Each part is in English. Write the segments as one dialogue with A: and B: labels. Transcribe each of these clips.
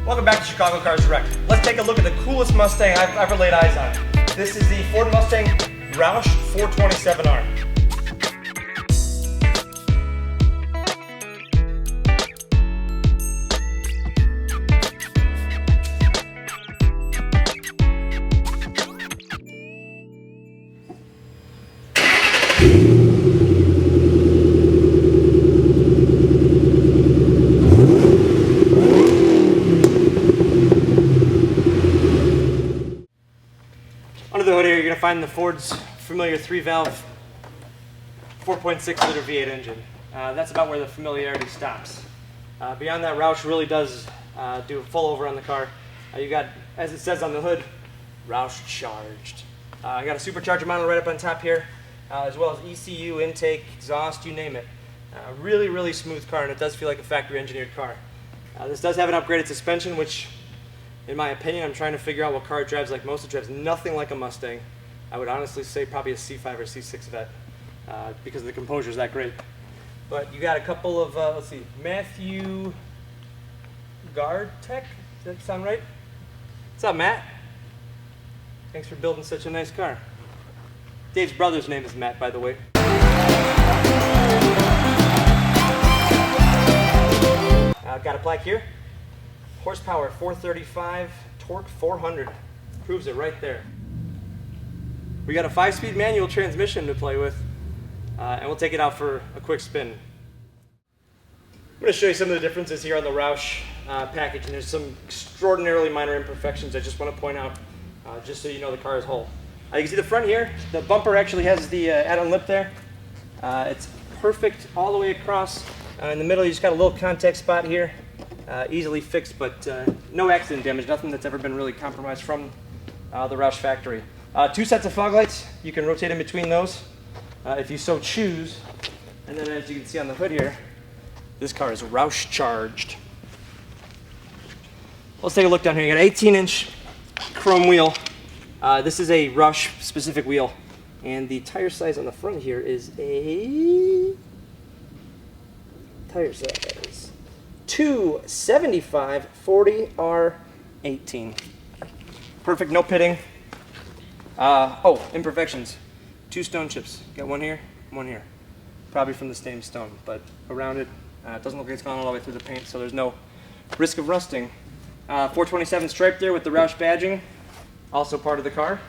A: Welcome back to Chicago Cars Direct. Let's take a look at the coolest Mustang I've ever laid eyes on. This is the Ford Mustang Roush 427R. Under the hood here, you're going to find the Ford's familiar 3-valve 4.6 liter V8 engine. That's about where the familiarity stops. Beyond that, Roush really does do a full over on the car. You got, as it says on the hood, ROUSHcharged. I got a supercharger model right up on top here, as well as ECU, intake, exhaust, you name it. Really, really smooth car, and it does feel like a factory engineered car. This does have an upgraded suspension, which in my opinion, I'm trying to figure out what car it drives like most. It drives nothing like a Mustang. I would honestly say probably a C5 or C6 Vet because the composure is that great. But you got a couple of, let's see, Matthew Gardtech, does that sound right? What's up, Matt? Thanks for building such a nice car. Dave's brother's name is Matt, by the way. Got a plaque here. Horsepower 435, torque 400. Proves it right there. We got a 5-speed manual transmission to play with, and we'll take it out for a quick spin. I'm going to show you some of the differences here on the Roush package, and there's some extraordinarily minor imperfections I just want to point out, just so you know the car is whole. You can see the front here, the bumper actually has the add-on lip there. It's perfect all the way across. In the middle, you just got a little contact spot here. Easily fixed, but no accident damage, nothing that's ever been really compromised from the Roush factory. 2 sets of fog lights, you can rotate in between those if you so choose. And then as you can see on the hood here, this car is ROUSHcharged. Let's take a look down here. You got an 18-inch chrome wheel. This is a Roush specific wheel, and the tire size on the front here is a tire size 275 40R18. Perfect, no pitting. Oh, imperfections. 2 stone chips. Got one here, one here. Probably from the same stone, but around it, it doesn't look like it's gone all the way through the paint, so there's no risk of rusting. 427 stripe there with the Roush badging, also part of the car.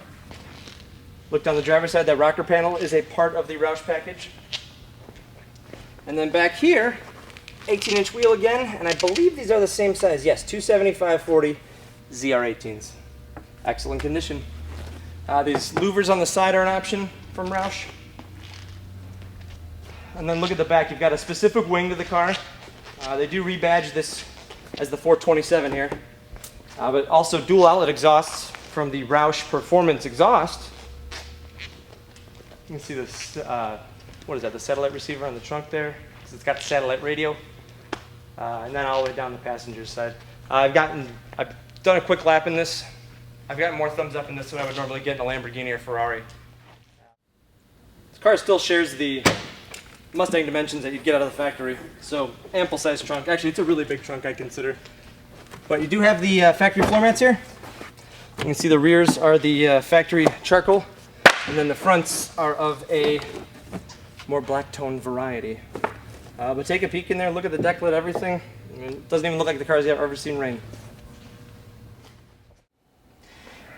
A: Look down the driver's side, that rocker panel is a part of the Roush package. And then back here, 18-inch wheel again, and I believe these are the same size. Yes, 275/40 ZR18s. Excellent condition. These louvers on the side are an option from Roush. And then look at the back. You've got a specific wing to the car. They do rebadge this as the 427 here, but also dual outlet exhausts from the Roush Performance exhaust. You can see this. What is that? The satellite receiver on the trunk there. It's got the satellite radio. And then all the way down the passenger side. I've done a quick lap in this. I've gotten more thumbs up in this than I would normally get in a Lamborghini or Ferrari. This car still shares the Mustang dimensions that you'd get out of the factory. So ample size trunk. Actually, it's a really big trunk, I consider. But you do have the factory floor mats here. You can see the rears are the factory charcoal, and then the fronts are of a more black tone variety. But take a peek in there, look at the deck lid, everything. I mean, it doesn't even look like the cars you've ever seen rain.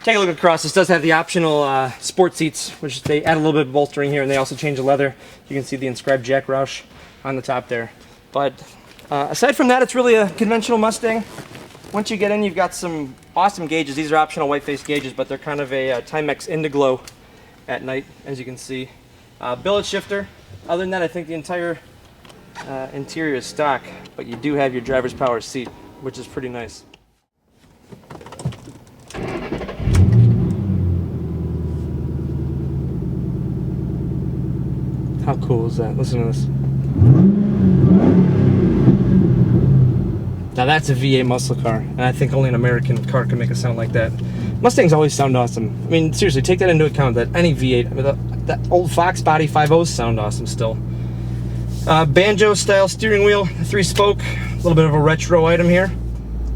A: Take a look across. This does have the optional sport seats, which they add a little bit of bolstering here, and they also change the leather. You can see the inscribed Jack Roush on the top there. But aside from that, it's really a conventional Mustang. Once you get in, you've got some awesome gauges. These are optional white face gauges, but they're kind of a Timex Indiglo at night, as you can see. Billet shifter. Other than that, I think the entire interior is stock, but you do have your driver's power seat, which is pretty nice. How cool is that? Listen to this. Now that's a V8 muscle car, and I think only an American car can make a sound like that. Mustangs always sound awesome. I mean, seriously, take that into account, that any V8, I mean, that old Fox body 5.0s sound awesome still. Banjo style steering wheel, 3-spoke, a little bit of a retro item here.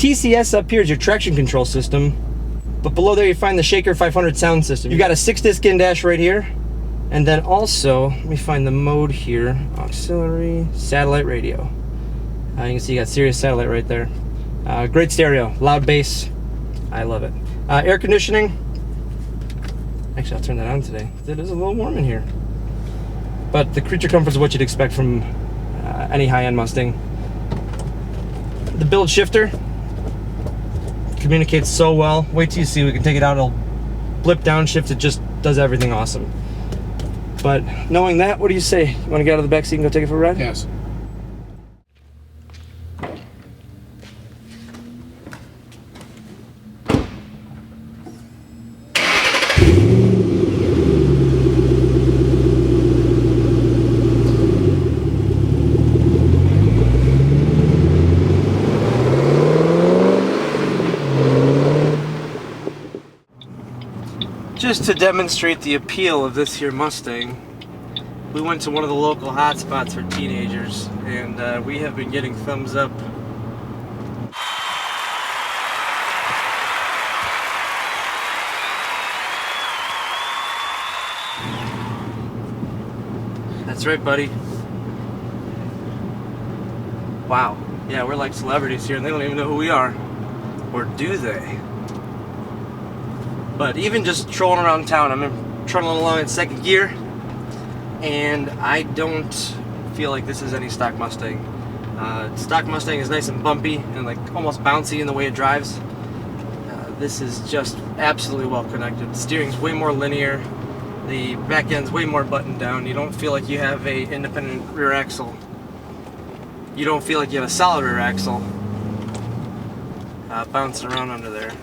A: TCS up here is your traction control system, but below there you find the Shaker 500 sound system. You've got a 6-disc in-dash right here, and then also, let me find the mode here, auxiliary, satellite radio. You can see you got Sirius satellite right there. Great stereo, loud bass, I love it. Air conditioning, actually I'll turn that on today. It is a little warm in here. But the creature comfort is what you'd expect from any high-end Mustang. The build shifter communicates so well. Wait till you see, we can take it out, it'll blip downshift, it just does everything awesome. But knowing that, what do you say? You want to get out of the back seat and go take it for a ride?
B: Yes.
A: Just to demonstrate the appeal of this here Mustang, we went to one of the local hotspots for teenagers, and we have been getting thumbs up. That's right, buddy. Wow. Yeah, we're like celebrities here, and they don't even know who we are. Or do they? But even just trolling around town, I'm trundling along in second gear, and I don't feel like this is any stock Mustang. Stock Mustang is nice and bumpy and like almost bouncy in the way it drives. This is just absolutely well connected. The steering's way more linear. The back end's way more buttoned down. You don't feel like you have a independent rear axle. You don't feel like you have a solid rear axle bouncing around under there.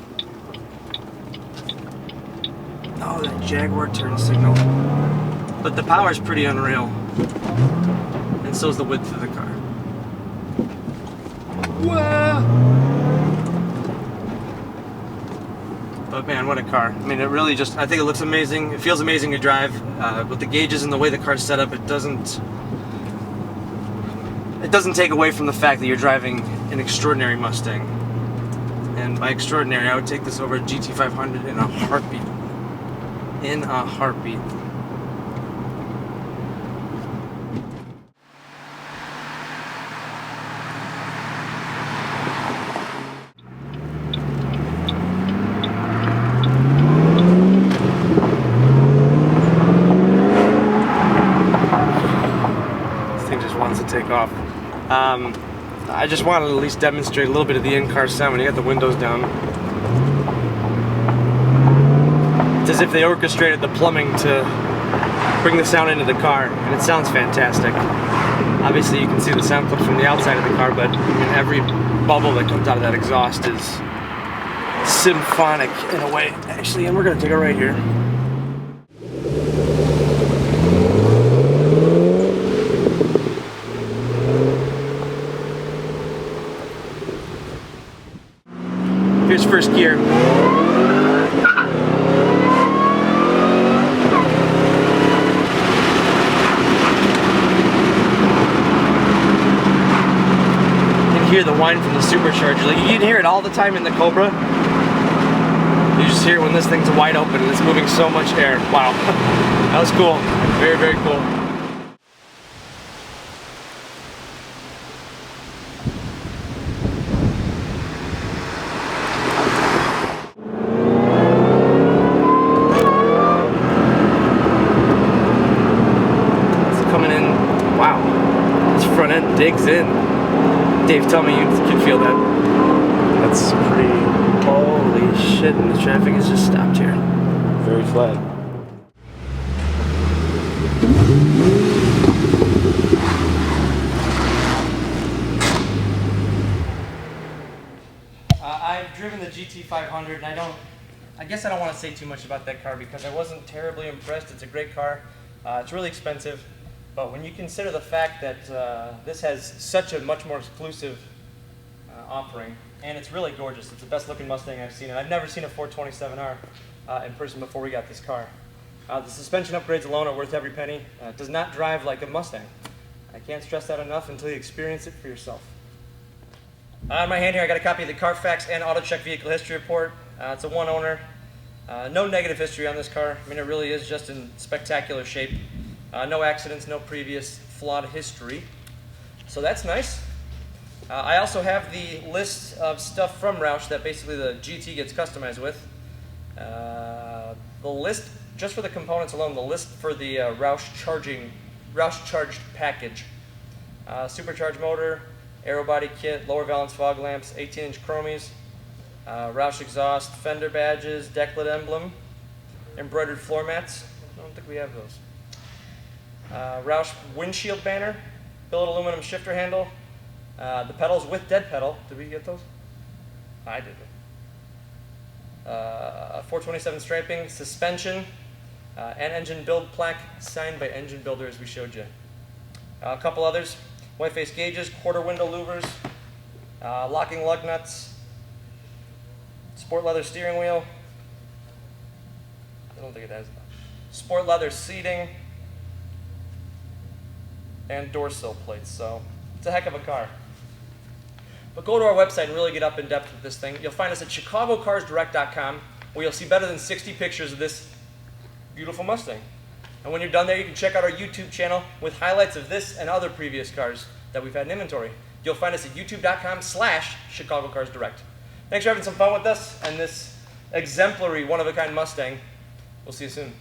A: Oh, that Jaguar turn signal. But the power's pretty unreal. And so's the width of the car. Whoa! But man, what a car. I mean, it really just, I think it looks amazing. It feels amazing to drive. With the gauges and the way the car's set up, it doesn't take away from the fact that you're driving an extraordinary Mustang. And by extraordinary, I would take this over a GT500 in a heartbeat. In a heartbeat. This thing just wants to take off. I just wanted to at least demonstrate a little bit of the in-car sound when you got the windows down. It's as if they orchestrated the plumbing to bring the sound into the car, and it sounds fantastic. Obviously you can see the sound clips from the outside of the car, but I mean, every bubble that comes out of that exhaust is symphonic in a way. Actually, and we're going to take a right here. Here's first gear. Hear the whine from the Supercharged. Like, you can hear it all the time in the Cobra. You just hear it when this thing's wide open and it's moving so much air. Wow. That was cool. Very, very cool. It's coming in. Wow. This front end digs in. Dave, tell me you can feel that. That's pretty... Holy shit, and the traffic has just stopped here. Very flat. I've driven the GT500, and I guess I don't want to say too much about that car because I wasn't terribly impressed. It's a great car. It's really expensive. But when you consider the fact that this has such a much more exclusive offering, and it's really gorgeous. It's the best looking Mustang I've seen, and I've never seen a 427R in person before we got this car. The suspension upgrades alone are worth every penny. It does not drive like a Mustang. I can't stress that enough until you experience it for yourself. On my hand here, I got a copy of the Carfax and AutoCheck vehicle history report. It's a one owner. No negative history on this car. I mean, it really is just in spectacular shape. No accidents, no previous flawed history. So that's nice. I also have the list of stuff from Roush that basically the GT gets customized with. The list, just for the components alone, the list for the ROUSHcharged package. Supercharged motor, aero body kit, lower valance fog lamps, 18-inch chromies, Roush exhaust, fender badges, decklet emblem, embroidered floor mats. I don't think we have those. Roush windshield banner, billet aluminum shifter handle, the pedals with dead pedal. Did we get those? I did. 427 striping, suspension, and engine build plaque signed by engine builder as we showed you. A couple others. White face gauges, quarter window louvers, locking lug nuts, sport leather steering wheel. I don't think it has that. Sport leather seating, and door sill plates. So it's a heck of a car. But go to our website and really get up in depth with this thing. You'll find us at chicagocarsdirect.com, where you'll see better than 60 pictures of this beautiful Mustang. And when you're done there, you can check out our YouTube channel with highlights of this and other previous cars that we've had in inventory. You'll find us at youtube.com/chicagocarsdirect. Thanks for having some fun with us and this exemplary one-of-a-kind Mustang. We'll see you soon.